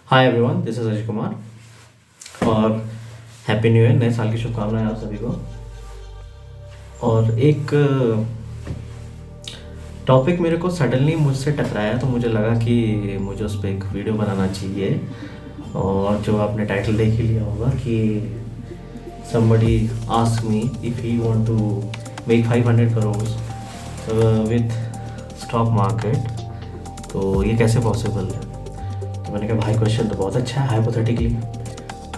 Hi everyone, this is Ajay Kumar और happy new year, नए साल की शुभकामनाएं आप सभी को। और एक टॉपिक मेरे को सडनली मुझसे टकराया तो मुझे लगा कि मुझे उस पर एक वीडियो बनाना चाहिए। और जो आपने टाइटल देख ही लिया होगा कि somebody asked me if he want to make 500 crores with stock market, तो ये कैसे पॉसिबल है। तो मैंने कहा भाई क्वेश्चन तो बहुत अच्छा है हाइपोथेटिकली,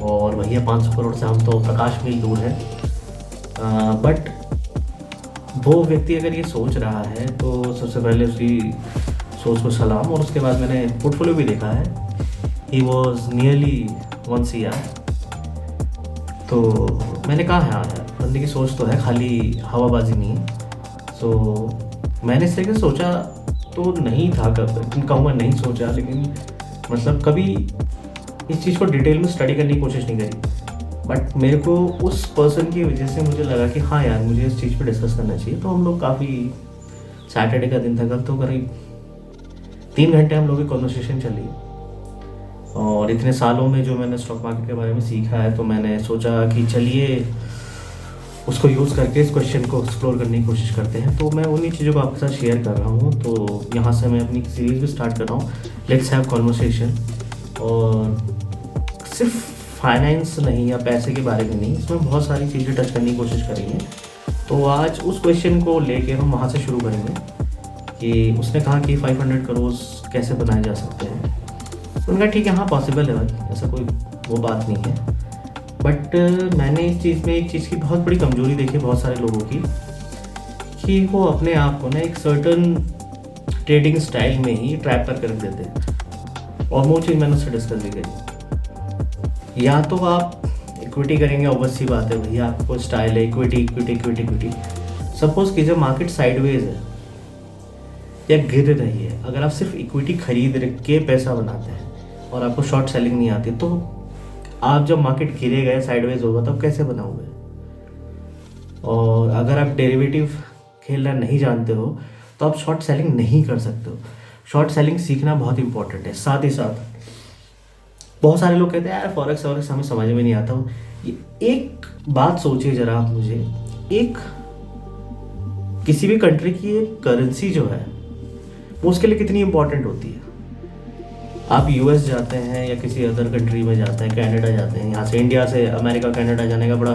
और भैया 500 करोड़ से हम तो प्रकाश मील दूर है। बट वो व्यक्ति अगर ये सोच रहा है तो सबसे पहले उसकी सोच को सलाम। और उसके बाद मैंने पोर्टफोलियो भी देखा है, ही वॉज नियरली 1 CR। तो मैंने कहा हाँ यार, बंदे की सोच तो है, खाली हवाबाजी नहीं है। सो मैंने इस तरीके से सोचा तो नहीं था, कब कहूँगा नहीं सोचा, लेकिन मतलब कभी इस चीज़ को डिटेल में स्टडी करने की कोशिश नहीं करी। बट मेरे को उस पर्सन की वजह से मुझे लगा कि हाँ यार, मुझे इस चीज़ पे डिस्कस करना चाहिए। तो हम लोग काफ़ी, सैटरडे का दिन था कल, तो करीब 3 घंटे हम लोग की कॉन्वर्सेशन चली। और इतने सालों में जो मैंने स्टॉक मार्केट के बारे में सीखा है, तो मैंने सोचा कि चलिए उसको यूज़ करके इस क्वेश्चन को एक्सप्लोर करने की कोशिश करते हैं। तो मैं उन्हीं चीज़ों को आपके साथ शेयर कर रहा हूँ। तो यहाँ से मैं अपनी सीरीज़ भी स्टार्ट कर रहा हूँ, लेट्स हैव कॉन्वर्सेशन। और सिर्फ फाइनेंस नहीं या पैसे के बारे में नहीं, इसमें बहुत सारी चीज़ें टच करने की कोशिश करेंगे। तो आज उस क्वेश्चन को लेके हम वहाँ से शुरू करेंगे कि उसने कहा कि 500 करोड़ कैसे बनाए जा सकते हैं। तो उनका ठीक है, हाँ पॉसिबल है भाई, ऐसा कोई वो बात नहीं है। बट मैंने इस चीज़ में एक चीज़ की बहुत बड़ी कमजोरी देखी बहुत सारे लोगों की, कि वो अपने आप को ना एक सर्टन ट्रेडिंग स्टाइल में ही ट्रैप करके रख देते हैं। और वो चीज़ मैंने उससे डिस्कस भी करी। या तो आप इक्विटी करेंगे, ऑब्वियस सी बात है भैया, आपको स्टाइल है equity equity equity equity. Suppose कीजिए मार्केट साइडवेज है या गिर रही है, अगर आप सिर्फ इक्विटी खरीद के पैसा बनाते हैं और आपको शॉर्ट सेलिंग नहीं आती, तो आप जब मार्केट गिरेगा, साइडवेज होगा, तब कैसे बनाओगे। और अगर आप डेरिवेटिव खेलना नहीं जानते हो तो आप शॉर्ट सेलिंग नहीं कर सकते हो। शॉर्ट सेलिंग सीखना बहुत इंपॉर्टेंट है। साथ ही साथ बहुत सारे लोग कहते हैं यार फॉरेक्स वॉरेक्स हमें समझ में नहीं आता हो। ये एक बात सोचिए जरा आप, मुझे एक किसी भी कंट्री की एक करेंसी जो है वो उसके लिए कितनी इंपॉर्टेंट होती है। आप यूएस जाते हैं या किसी अदर कंट्री में जाते हैं, कनाडा जाते हैं, यहाँ से इंडिया से अमेरिका कनाडा जाने का बड़ा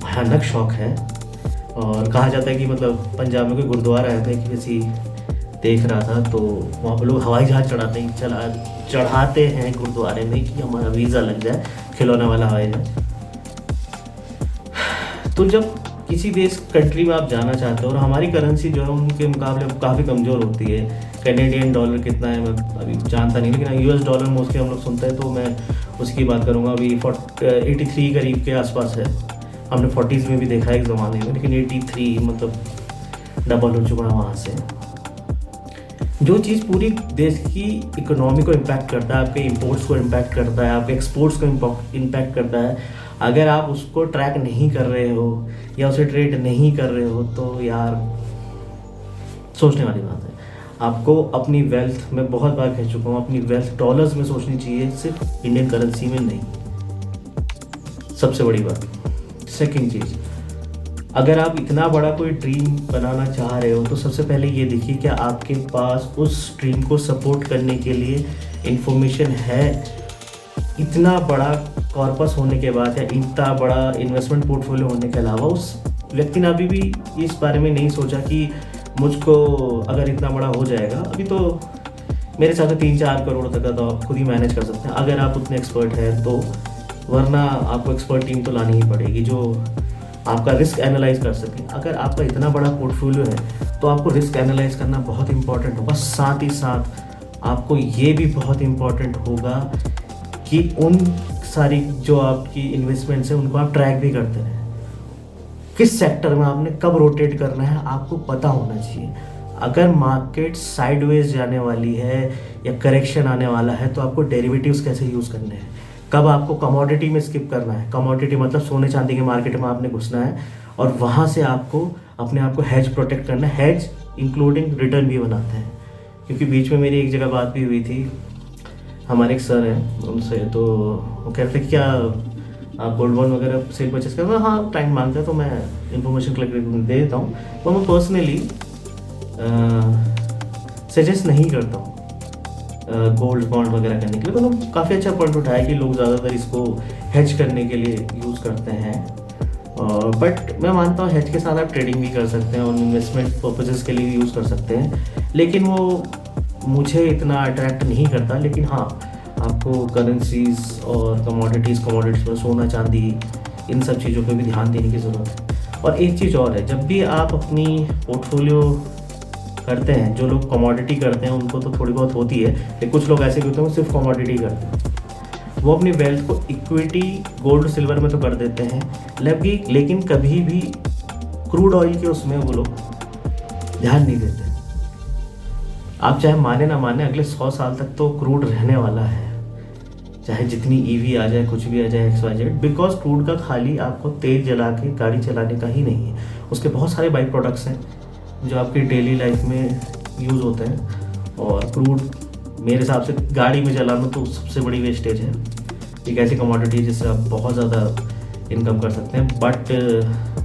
भयानक शौक है। और कहा जाता है कि मतलब पंजाब में कोई गुरुद्वारा है, कि किसी देख रहा था, तो वहाँ पर लोग हवाई जहाज चढ़ाते हैं गुरुद्वारे में कि हमारा वीज़ा लग जाए, खिलौने वाला हवाई जहाज। तो जब किसी देश कंट्री में आप जाना चाहते हो और हमारी करेंसी जो है उनके मुकाबले काफ़ी कमज़ोर होती है, कैनेडियन डॉलर कितना है मैं अभी जानता नहीं, लेकिन यूएस डॉलर मोस्टली हम लोग सुनते हैं, तो मैं उसकी बात करूँगा। अभी 83 करीब के आसपास है। हमने 40s में भी देखा है एक ज़माने में, लेकिन 83 मतलब डबल हो चुका है वहाँ से। जो चीज़ पूरी देश की इकोनॉमी को इम्पैक्ट करता है, आपके इम्पोर्ट्स को इम्पैक्ट करता है, आपके एक्सपोर्ट्स को इम्पैक्ट करता है, अगर आप उसको ट्रैक नहीं कर रहे हो या उसे ट्रेड नहीं कर रहे हो, तो यार सोचने वाली बात है। आपको अपनी वेल्थ, मैं बहुत बार कह चुका हूँ, अपनी वेल्थ डॉलर्स में सोचनी चाहिए, सिर्फ इंडियन करेंसी में नहीं। सबसे बड़ी बात। सेकंड चीज़, अगर आप इतना बड़ा कोई ड्रीम बनाना चाह रहे हो तो सबसे पहले ये देखिए कि आपके पास उस ड्रीम को सपोर्ट करने के लिए इंफॉर्मेशन है। इतना बड़ा कॉर्पस होने के बाद या इतना बड़ा इन्वेस्टमेंट पोर्टफोलियो होने के अलावा उस व्यक्ति ने अभी भी इस बारे में नहीं सोचा कि मुझको अगर इतना बड़ा हो जाएगा, अभी तो मेरे साथ 3-4 करोड़ तक का तो आप खुद ही मैनेज कर सकते हैं अगर आप उतने एक्सपर्ट हैं तो। वरना आपको एक्सपर्ट टीम तो लानी ही पड़ेगी जो आपका रिस्क एनालाइज कर सके। अगर आपका इतना बड़ा पोर्टफोलियो है तो आपको रिस्क एनालाइज करना बहुत इंपॉर्टेंट होगा। साथ ही साथ आपको ये भी बहुत इंपॉर्टेंट होगा कि उन सारी जो आपकी इन्वेस्टमेंट्स हैं उनको आप ट्रैक भी करते रहें। किस सेक्टर में आपने कब रोटेट करना है आपको पता होना चाहिए। अगर मार्केट साइडवेज जाने वाली है या करेक्शन आने वाला है तो आपको डेरिवेटिव्स कैसे यूज़ करने हैं, कब आपको कमोडिटी में स्किप करना है। कमोडिटी मतलब सोने चांदी के मार्केट में आपने घुसना है और वहाँ से आपको अपने आप को हेज प्रोटेक्ट करना है। हेज इंक्लूडिंग रिटर्न भी बनाते हैं, क्योंकि बीच में मेरी एक जगह बात भी हुई थी हमारे एक सर हैं उनसे, तो वो कह रहे थे कि क्या आप गोल्ड बॉन्ड वगैरह सेल परचेस करते हो? हाँ, टाइम मांगता है तो मैं इंफॉर्मेशन कलेक्ट दे देता हूँ, तो मैं पर्सनली सजेस्ट नहीं करता हूँ गोल्ड बॉन्ड वगैरह करने के लिए। तो काफ़ी अच्छा पॉइंट उठाया कि लोग ज़्यादातर इसको हेज करने के लिए यूज़ करते हैं, बट मैं मानता हूँ हेज के साथ आप ट्रेडिंग भी कर सकते हैं और इन्वेस्टमेंट पर्पजेज़ के लिए भी यूज़ कर सकते हैं, लेकिन वो मुझे इतना अट्रैक्ट नहीं करता। लेकिन हाँ, आपको करेंसीज और कमोडिटीज़ में सोना चांदी इन सब चीज़ों पे भी ध्यान देने की ज़रूरत है। और एक चीज़ और है, जब भी आप अपनी पोर्टफोलियो करते हैं, जो लोग कमोडिटी करते हैं उनको तो थोड़ी बहुत होती है, लेकिन कुछ लोग ऐसे भी होते हैं वो सिर्फ कमोडिटी करते हैं। वो अपनी वेल्थ को इक्विटी गोल्ड सिल्वर में तो कर देते हैं लेकिन कभी भी क्रूड ऑयल के उसमें वो लोग ध्यान नहीं देते। आप चाहे माने ना माने, अगले 100 साल तक तो क्रूड रहने वाला है, चाहे जितनी ईवी आ जाए, कुछ भी आ जाए, XYZ, बिकॉज क्रूड का खाली आपको तेल जला के गाड़ी चलाने का ही नहीं है, उसके बहुत सारे बाई प्रोडक्ट्स हैं जो आपकी डेली लाइफ में यूज़ होते हैं। और क्रूड मेरे हिसाब से गाड़ी में चलाना तो सबसे बड़ी वेस्टेज है। एक ऐसी कमोडिटी है जिससे आप बहुत ज़्यादा इनकम कर सकते हैं, बट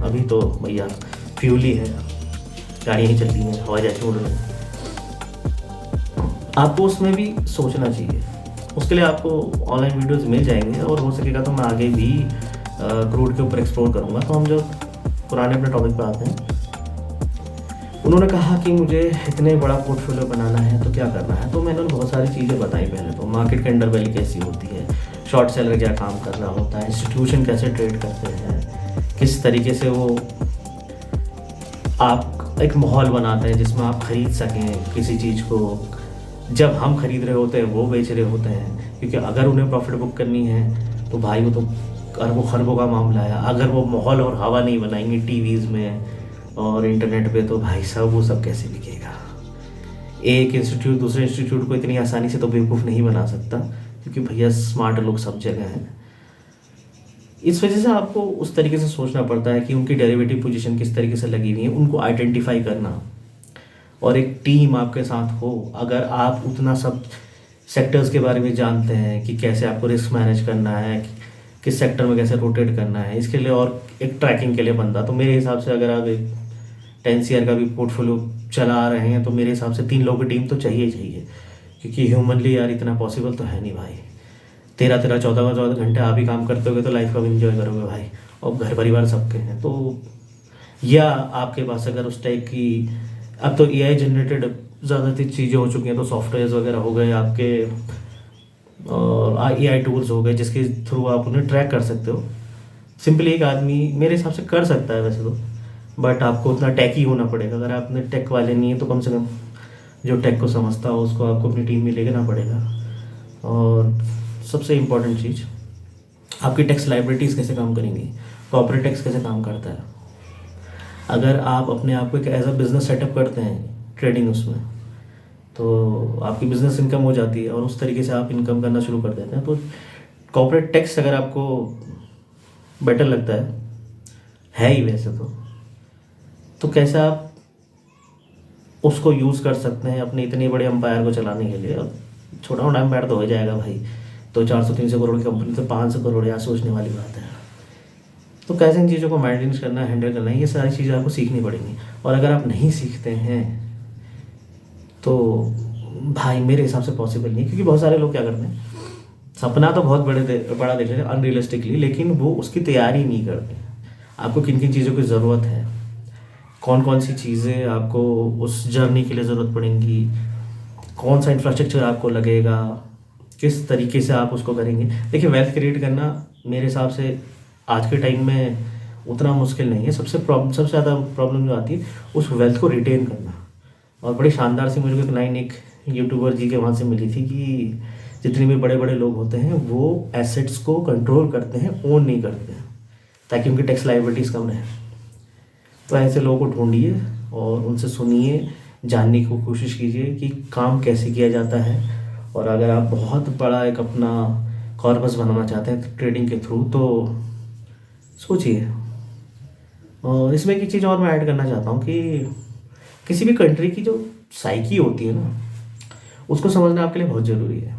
अभी तो भैया फ्यूल ही है, गाड़ियाँ ही चलती हैं, हवाई जहाज उड़ रहे हैं। आपको उसमें भी सोचना चाहिए, उसके लिए आपको ऑनलाइन वीडियोस मिल जाएंगे, और हो सकेगा तो मैं आगे भी क्रूड के ऊपर एक्सप्लोर करूँगा। तो हम जो पुराने अपने टॉपिक पे आते हैं, उन्होंने कहा कि मुझे इतने बड़ा पोर्टफोलियो बनाना है तो क्या करना है, तो मैंने उन्हें बहुत सारी चीज़ें बताई। पहले तो मार्केट के अंडर वैल्यू कैसी होती है, शॉर्ट सेलर क्या काम कर रहा होता है, इंस्टीट्यूशन कैसे ट्रेड करते हैं, किस तरीके से वो आप एक माहौल बनाते हैं जिसमें आप खरीद सकें किसी चीज़ को, जब हम खरीद रहे होते हैं वो बेच रहे होते हैं, क्योंकि अगर उन्हें प्रॉफिट बुक करनी है तो भाई वो तो अरबों खरबों का मामला है। अगर वो माहौल और हवा नहीं बनाएंगे टीवीज़ में और इंटरनेट पे, तो भाई साहब वो सब कैसे बिकेगा। एक इंस्टीट्यूट दूसरे इंस्टीट्यूट को इतनी आसानी से तो बेवकूफ़ नहीं बना सकता, क्योंकि भैया स्मार्ट लोग सब जगह हैं। इस वजह से आपको उस तरीके से सोचना पड़ता है कि उनकी डेरिवेटिव पोजीशन किस तरीके से लगी हुई है, उनको आइडेंटिफाई करना, और एक टीम आपके साथ हो। अगर आप उतना सब सेक्टर्स के बारे में जानते हैं कि कैसे आपको रिस्क मैनेज करना है, किस सेक्टर में कैसे रोटेट करना है, इसके लिए और एक ट्रैकिंग के लिए बंदा, तो मेरे हिसाब से अगर आप एक 10 CR का भी पोर्टफोलियो चला रहे हैं तो मेरे हिसाब से 3 लोगों की टीम तो चाहिए, क्योंकि ह्यूमनली यार इतना पॉसिबल तो है नहीं भाई। 13-14 घंटे आप ही काम करते होगे तो लाइफ कब इंजॉय करोगे भाई, और घर परिवार सबके हैं। तो या आपके पास अगर उस टाइप की, अब तो AI जनरेटेड ज़्यादातर चीज़ें हो चुकी हैं, तो सॉफ्टवेयर्स वगैरह हो गए आपके, और AI टूल्स हो गए जिसके थ्रू आप उन्हें ट्रैक कर सकते हो। सिंपली एक आदमी मेरे हिसाब से कर सकता है वैसे तो, बट आपको उतना टेक ही होना पड़ेगा। अगर आपने टेक वाले नहीं है तो कम से कम जो टेक को समझता हो उसको आपको अपनी टीम में लेना पड़ेगा। और सबसे इम्पोर्टेंट चीज़, आपकी टैक्स लाइबिलिटीज़ कैसे काम करेंगी, कॉर्पोरेट टैक्स कैसे काम करता है। अगर आप अपने आप को एक एज अ बिज़नेस सेटअप करते हैं ट्रेडिंग उसमें, तो आपकी बिज़नेस इनकम हो जाती है और उस तरीके से आप इनकम करना शुरू कर देते हैं। तो कॉर्पोरेट टैक्स अगर आपको बेटर लगता है ही वैसे तो कैसे आप उसको यूज़ कर सकते हैं अपने इतने बड़े एम्पायर को चलाने के लिए। और छोटा मोटा एम्पायर तो हो जाएगा भाई, तो 400-300 करोड़ की कंपनी तो 500 करोड़, यार सोचने वाली बात है। तो कैसे इन चीज़ों को मैनेज करना है, हैंडल करना है, ये सारी चीज़ें आपको सीखनी पड़ेंगी। और अगर आप नहीं सीखते हैं तो भाई मेरे हिसाब से पॉसिबल नहीं, क्योंकि बहुत सारे लोग क्या करते हैं, सपना तो बहुत बड़ा देख लेते हैं अनरियलिस्टिकली, लेकिन वो उसकी तैयारी नहीं करते। आपको किन किन चीज़ों की ज़रूरत है, कौन कौन सी चीज़ें आपको उस जर्नी के लिए ज़रूरत पड़ेंगी, कौन सा इंफ्रास्ट्रक्चर आपको लगेगा, किस तरीके से आप उसको करेंगे। देखिए, वेल्थ क्रिएट करना मेरे हिसाब से आज के टाइम में उतना मुश्किल नहीं है। सबसे ज़्यादा प्रॉब्लम जो आती है उस वेल्थ को रिटेन करना। और बड़ी शानदार सी मुझे एक लाइन एक यूट्यूबर जी के वहाँ से मिली थी कि जितने भी बड़े बड़े लोग होते हैं वो एसेट्स को कंट्रोल करते हैं, ओन नहीं करते हैं, ताकि उनकी टैक्स लायबिलिटीज़ कम रहे। तो ऐसे लोगों को ढूंढिए और उनसे सुनिए, जानने की कोशिश कीजिए कि काम कैसे किया जाता है। और अगर आप बहुत बड़ा एक अपना कॉर्पस बनाना चाहते हैं तो ट्रेडिंग के थ्रू, तो सोचिए। और इसमें एक चीज़ और मैं ऐड करना चाहता हूँ कि किसी भी कंट्री की जो साइकी होती है ना, उसको समझना आपके लिए बहुत ज़रूरी है।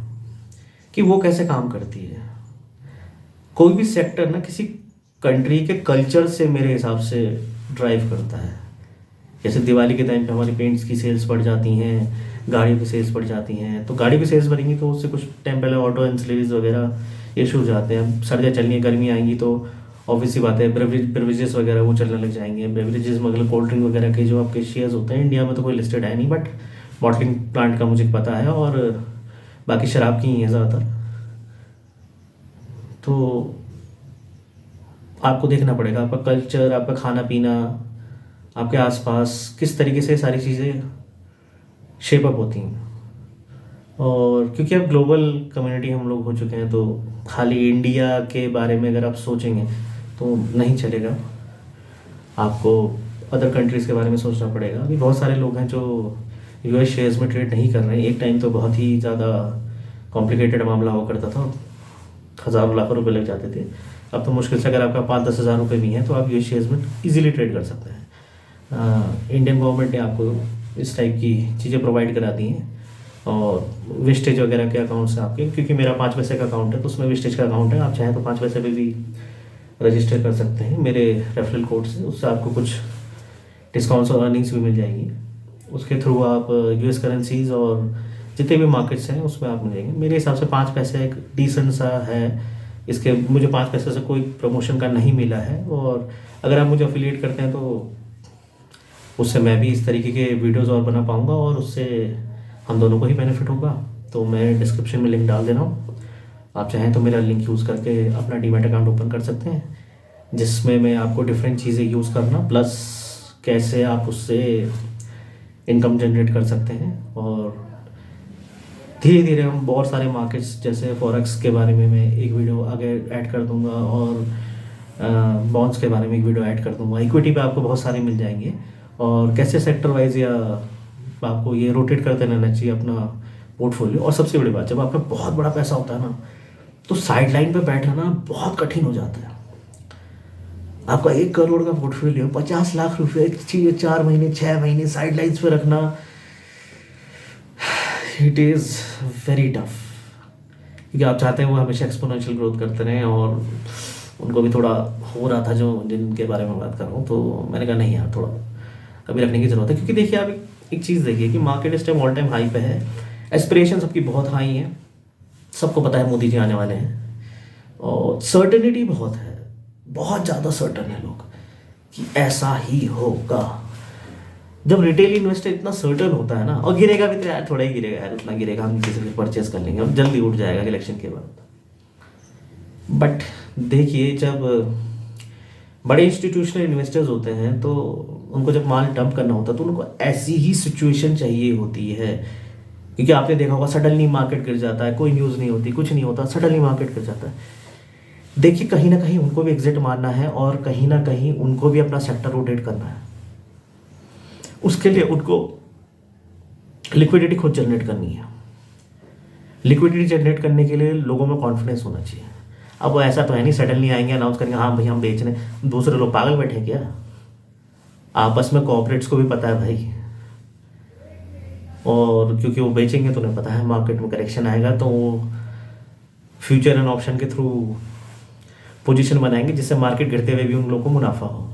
कि वो कैसे काम करती है। कोई भी सेक्टर ना किसी कंट्री के कल्चर से मेरे हिसाब से ड्राइव करता है। जैसे दिवाली के टाइम पे हमारी पेंट्स की सेल्स बढ़ जाती हैं, गाड़ियों की सेल्स बढ़ जाती हैं, तो गाड़ी की सेल्स बढ़ेंगी तो उससे कुछ टाइम पहले ऑटो एंसिलरीज वगैरह इशू हो जाते हैं। सर्दियाँ चलनी है, गर्मी आएंगी तो ऑब्वियसली बात है ब्रेवरेजेस वगैरह वो चलने लग जाएंगे। ब्रेवरेजेस मतलब कोल्ड ड्रिंक वगैरह के जो आपके शेयर्स होते हैं, इंडिया में तो कोई लिस्टेड है नहीं, बट बॉटलिंग प्लांट का मुझे पता है, और बाकी शराब की ही है ज़्यादातर। तो आपको देखना पड़ेगा आपका कल्चर, आपका खाना पीना, आपके आसपास किस तरीके से सारी चीज़ें शेप अप होती हैं। और क्योंकि अब ग्लोबल कम्युनिटी हम लोग हो चुके हैं, तो खाली इंडिया के बारे में अगर आप सोचेंगे तो नहीं चलेगा, आपको अदर कंट्रीज़ के बारे में सोचना पड़ेगा। अभी बहुत सारे लोग हैं जो यूएस शेयर्स में ट्रेड नहीं कर रहे हैं। एक टाइम तो बहुत ही ज़्यादा कॉम्प्लिकेटेड मामला हुआ करता था, हज़ारों लाखों रुपए लग जाते थे। अब तो मुश्किल से अगर आपका 5-10 हज़ार रुपये भी हैं तो आप यूएस शेयर्स में इजीली ट्रेड कर सकते हैं। इंडियन गवर्नमेंट ने आपको इस टाइप की चीज़ें प्रोवाइड करा दी हैं, और वेस्टेज वगैरह के अकाउंट से आपके, क्योंकि मेरा 5 पैसे का अकाउंट है तो उसमें वेस्टेज का अकाउंट है, आप चाहें तो 5 पैसे पे भी रजिस्टर कर सकते हैं मेरे रेफरल कोड से। उससे आपको कुछ डिस्काउंट्स और अर्निंग्स भी मिल जाएंगी। उसके थ्रू आप यूएस करेंसीज और जितने भी मार्केट्स हैं उसमें आप मिलेंगे। मेरे हिसाब से 5 पैसे एक डिसेंट सा है। इसके मुझे 5 पैसे से कोई प्रमोशन का नहीं मिला है, और अगर आप मुझे अफिलिएट करते हैं तो उससे मैं भी इस तरीके के वीडियोज़ और बना पाऊँगा, और उससे हम दोनों को ही बेनिफिट होगा। तो मैं डिस्क्रिप्शन में लिंक डाल दे रहा हूँ, आप चाहें तो मेरा लिंक यूज़ करके अपना डीमैट अकाउंट ओपन कर सकते हैं, जिसमें मैं आपको डिफरेंट चीज़ें यूज़ करना प्लस कैसे आप उससे इनकम जनरेट कर सकते हैं। और धीरे धीरे हम बहुत सारे मार्केट्स जैसे फॉरेक्स के बारे में मैं एक वीडियो आगे ऐड कर दूंगा, और बॉन्ड्स के बारे में एक वीडियो ऐड कर दूंगा। इक्विटी पे आपको बहुत सारे मिल जाएंगे, और कैसे सेक्टर वाइज या आपको ये रोटेट करते रहना चाहिए अपना पोर्टफोलियो। और सबसे बड़ी बात, जब आपका बहुत बड़ा पैसा होता है ना, तो साइड लाइन पर बैठना बहुत कठिन हो जाता है। आपका 1 करोड़ का पोर्टफोलियो 50 लाख रुपए 4 महीने 6 महीने साइड लाइन्स पे रखना, इट इज़ वेरी टफ। क्योंकि आप चाहते हैं वो हमेशा एक्सपोनेंशियल ग्रोथ करते रहें, और उनको भी थोड़ा हो रहा था जो जिनके बारे में बात कर रहा हूँ। तो मैंने कहा नहीं यार, थोड़ा अभी रखने की ज़रूरत है। क्योंकि देखिए आप एक चीज़ देखिए कि मार्केट इस टाइम ऑल टाइम हाई पे है, एस्पिरेशन सबकी बहुत हाई है, सबको पता है मोदी जी आने वाले हैं, और सर्टेनिटी बहुत है, बहुत ज़्यादा सर्टन है लोग कि ऐसा ही होगा। जब रिटेल इन्वेस्टर इतना सर्टन होता है ना, और गिरेगा भी तो यार थोड़ा ही गिरेगा यार, उतना गिरेगा हम किसी से परचेस कर लेंगे, अब जल्दी उठ जाएगा इलेक्शन के बाद। बट देखिए जब बड़े इंस्टीट्यूशनल इन्वेस्टर्स होते हैं तो उनको जब माल डंप करना होता है तो उनको ऐसी ही सिचुएशन चाहिए होती है। क्योंकि आपने देखा होगा सडनली मार्केट गिर जाता है, कोई न्यूज़ नहीं होती, कुछ नहीं होता, सडनली मार्केट गिर जाता है। देखिए कहीं ना कहीं उनको भी एग्जिट मारना है, और कहीं ना कहीं उनको भी अपना सेक्टर रोटेट करना है। उसके लिए उनको लिक्विडिटी खुद जनरेट करनी है। लिक्विडिटी जनरेट करने के लिए लोगों में कॉन्फिडेंस होना चाहिए। अब वो ऐसा तो है नहीं सडनली आएंगे अनाउंस करेंगे हाँ भाई हम बेच रहे हैं, दूसरे लोग पागल बैठे क्या? आपस में कॉर्पोरेट्स को भी पता है भाई, और क्योंकि वो बेचेंगे तो उन्हें पता है मार्केट में करेक्शन आएगा, तो वो फ्यूचर एंड ऑप्शन के थ्रू पोजीशन बनाएंगे जिससे मार्केट गिरते हुए भी उन लोगों को मुनाफा हो।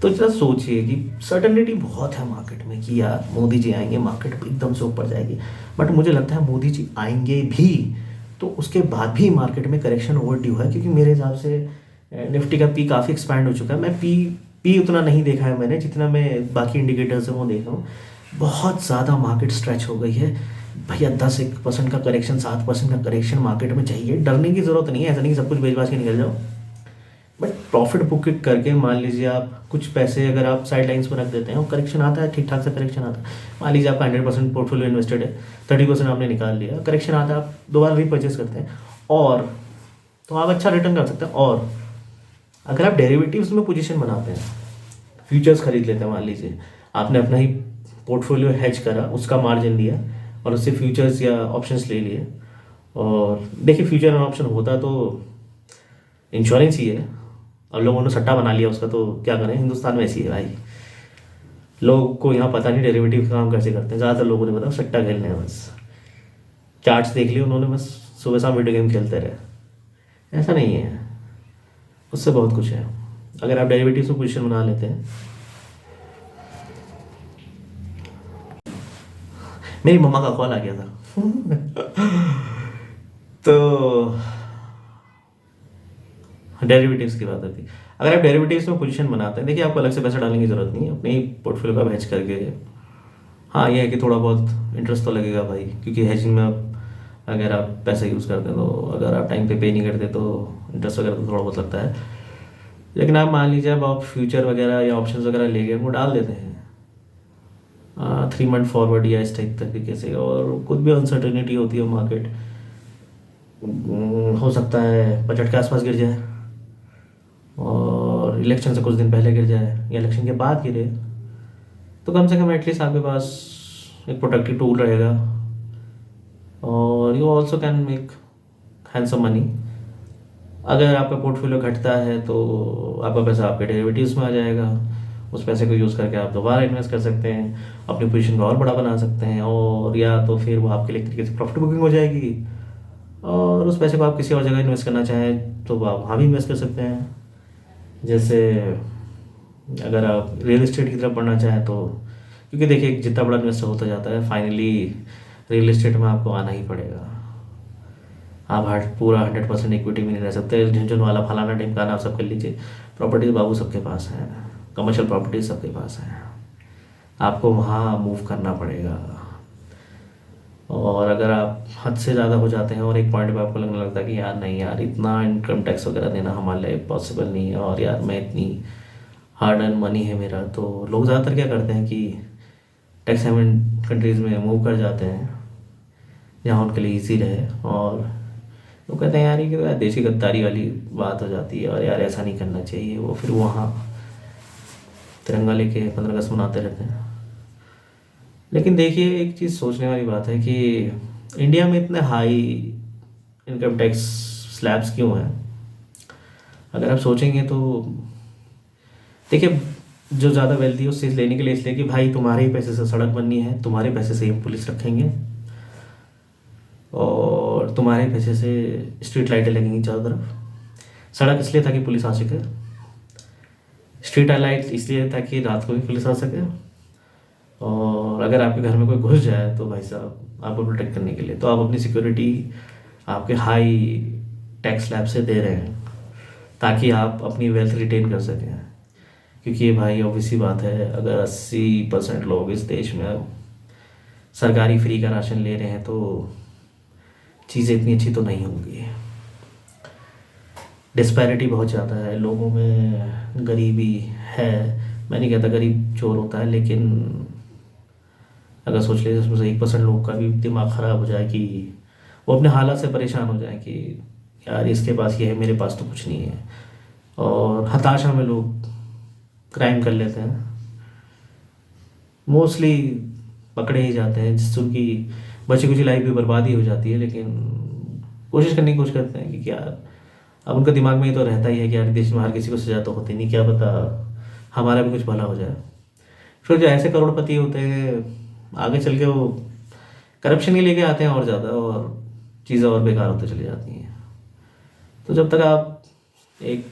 तो जरा सोचिए कि सर्टेनिटी बहुत है मार्केट में कि यार मोदी जी आएंगे, मार्केट एकदम से ऊपर जाएगी। बट मुझे लगता है मोदी जी आएंगे भी तो उसके बाद भी मार्केट में करेक्शन ओवर ड्यू है, क्योंकि मेरे हिसाब से निफ्टी का पी काफ़ी एक्सपैंड हो चुका है। मैं पी उतना नहीं देखा है मैंने, जितना मैं बाकी इंडिकेटर्स हैं वो देख रहा हूँ। बहुत ज़्यादा मार्केट स्ट्रेच हो गई है भैया। 10% का करेक्शन, 7% का करेक्शन मार्केट में चाहिए। डरने की ज़रूरत नहीं है, ऐसा नहीं सब कुछ बेच बाज के निकल जाओ, बट प्रॉफिट बुक करके मान लीजिए आप कुछ पैसे अगर आप साइड लाइन्स पर रख देते हैं और करेक्शन आता है, ठीक ठाक से करेक्शन आता है, मान लीजिए आपका 100% पोर्टफोलियो इन्वेस्टेड है, 30% आपने निकाल लिया, करेक्शन आता है, आप दोबारा रीपर्चेस करते हैं और तो आप अच्छा रिटर्न कर सकते हैं। और अगर आप डेरिवेटिव्स में पोजीशन बनाते हैं, फ्यूचर्स खरीद लेते हैं, मान लीजिए आपने अपना ही पोर्टफोलियो हेज करा, उसका मार्जिन लिया और उससे फ्यूचर्स या ऑप्शंस ले लिए। और देखिए फ्यूचर और ऑप्शन होता तो इंश्योरेंस ही है, और लोगों ने सट्टा बना लिया उसका, तो क्या करें, हिंदुस्तान में ऐसी है भाई। लोगों को यहाँ पता नहीं डेरिवेटिव का काम कैसे करते हैं, ज़्यादातर लोगों ने पता सट्टा खेलने हैं बस। चार्ट्स देख लिए उन्होंने, बस सुबह शाम वीडियो गेम खेलते रहे। ऐसा नहीं है, उससे बहुत कुछ है। अगर आप डेरिवेटिव्स में पोजीशन बना लेते हैं। मेरी मम्मा का कॉल आ गया था तो डेरिवेटिव्स की बात आती। अगर आप डेरिवेटिव्स में पोजीशन बनाते हैं, देखिए आपको अलग से पैसा डालने की ज़रूरत नहीं है, अपने ही पोर्टफोलियो का हैज करके। हाँ ये है कि थोड़ा बहुत इंटरेस्ट तो लगेगा भाई, क्योंकि हैजिंग में आप अगर आप पैसा यूज़ करते हैं तो अगर आप टाइम पे नहीं करते तो इंटरेस्ट वगैरह तो थोड़ा बहुत लगता है। लेकिन आप मान लीजिए अब आप फ्यूचर वगैरह या ऑप्शंस वगैरह ले गए, वो डाल देते हैं 3 मंथ फॉरवर्ड या इस टाइप तरीके से, और कुछ भी अनसर्टेनिटी होती है मार्केट, हो सकता है बजट के आसपास गिर जाए और इलेक्शन से कुछ दिन पहले गिर जाए या इलेक्शन के बाद गिरे, तो कम से कम एटलीस्ट आपके पास एक प्रोटेक्टिव टूल रहेगा। और you also can make handsome money. अगर आपका पोर्टफोलियो घटता है तो आपका पैसा आपके डेरिवेटिव्स में आ जाएगा, उस पैसे को यूज़ करके आप दोबारा इन्वेस्ट कर सकते हैं, अपनी पोजीशन को और बड़ा बना सकते हैं, और या तो फिर वो आपके लिए एक तरीके से प्रॉफिट बुकिंग हो जाएगी, और उस पैसे को आप किसी और जगह इन्वेस्ट करना चाहें तो आप वहाँ भी इन्वेस्ट कर सकते हैं। जैसे अगर आप रियल इस्टेट की तरफ बढ़ना चाहें तो, क्योंकि देखिए जितना बड़ा इन्वेस्टर होता जाता है फाइनली रियल इस्टेट में आपको आना ही पड़ेगा। आप पूरा 100% इक्विटी में नहीं रह सकते। झुंझुन वाला फलाना ढिमकाना आप सब कर लीजिए, प्रॉपर्टीज बाबू सबके पास है, कमर्शियल प्रॉपर्टीज सबके पास है, आपको वहाँ मूव करना पड़ेगा। और अगर आप हद से ज़्यादा हो जाते हैं और एक पॉइंट पे आपको लगने लगता है कि यार नहीं यार, इतना इनकम टैक्स वगैरह देना हमारे लिए पॉसिबल नहीं है, और यार मैं इतनी हार्ड अर्न मनी है मेरा, तो लोग ज़्यादातर क्या करते हैं कि टैक्स हेवन कंट्रीज़ में मूव कर जाते हैं जहाँ उनके लिए ईजी रहे। और वो कहते हैं यार ये तो यार देशी गद्दारी वाली बात हो जाती है, और यार ऐसा नहीं करना चाहिए। वो फिर वहाँ तिरंगा लेके 15 अगस्त मनाते रहते हैं। लेकिन देखिए एक चीज़ सोचने वाली बात है कि इंडिया में इतने हाई इनकम टैक्स स्लैब्स क्यों हैं। अगर आप सोचेंगे तो देखिए जो ज़्यादा वेल्थी है उससे लेने के लिए, इसलिए कि भाई तुम्हारे ही पैसे से सड़क बननी है, तुम्हारे पैसे से ही पुलिस रखेंगे, और तुम्हारे पैसे से स्ट्रीट लाइटें लगेंगी चारों तरफ। सड़क इसलिए ताकि पुलिस आ सके, स्ट्रीट लाइट इसलिए ताकि रात को भी पुलिस आ सके, और अगर आपके घर में कोई घुस जाए तो भाई साहब आपको प्रोटेक्ट करने के लिए, तो आप अपनी सिक्योरिटी आपके हाई टैक्स स्लैब से दे रहे हैं ताकि आप अपनी वेल्थ रिटेन कर सकें। क्योंकि ये भाई ऑब्वियसली बात है, अगर 80% लोग इस देश में सरकारी फ्री का राशन ले रहे हैं तो चीज़ें इतनी अच्छी तो नहीं होंगी। डिस्पैरिटी बहुत ज़्यादा है लोगों में, गरीबी है। मैं नहीं कहता गरीब चोर होता है, लेकिन अगर सोच लीजिए उसमें से 1% लोग का भी दिमाग ख़राब हो जाए कि वो अपने हालात से परेशान हो जाए कि यार इसके पास ये है मेरे पास तो कुछ नहीं है, और हताशा में लोग क्राइम कर लेते हैं, मोस्टली पकड़े ही जाते हैं, जिससे उनकी बची कुछ लाइफ भी बर्बाद ही हो जाती है। लेकिन कोशिश करने की कोशिश करते हैं कि क्या, अब उनका दिमाग में ये तो रहता ही है कि यार देश में हर किसी को सजा तो होती नहीं, क्या पता हमारा भी कुछ भला हो जाए। फिर जो ऐसे करोड़पति होते हैं आगे चल के वो करप्शन के लेके आते हैं और ज़्यादा, और चीज़ें और बेकार होते चली जाती हैं। तो जब तक आप एक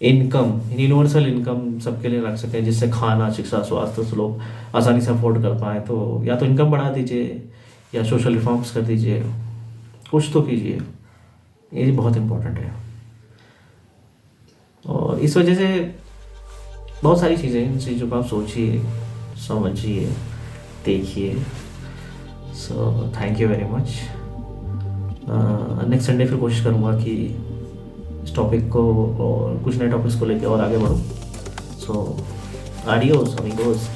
इनकम, यूनिवर्सल इनकम सबके लिए रख सकें जिससे खाना, शिक्षा, स्वास्थ्य से लोग आसानी से अफोर्ड कर पाएँ, तो या तो इनकम बढ़ा दीजिए या सोशल रिफॉर्म्स कर दीजिए, कुछ तो कीजिए। ये बहुत इम्पोर्टेंट है। और इस वजह से बहुत सारी चीज़ें, इन चीज़ों को आप सोचिए, समझिए, देखिए। So thank you very much. Next Sunday फिर कोशिश करूँगा कि इस टॉपिक को और कुछ नए टॉपिक्स को लेकर और आगे बढ़ूँ। सो आडियोस अमीगोस।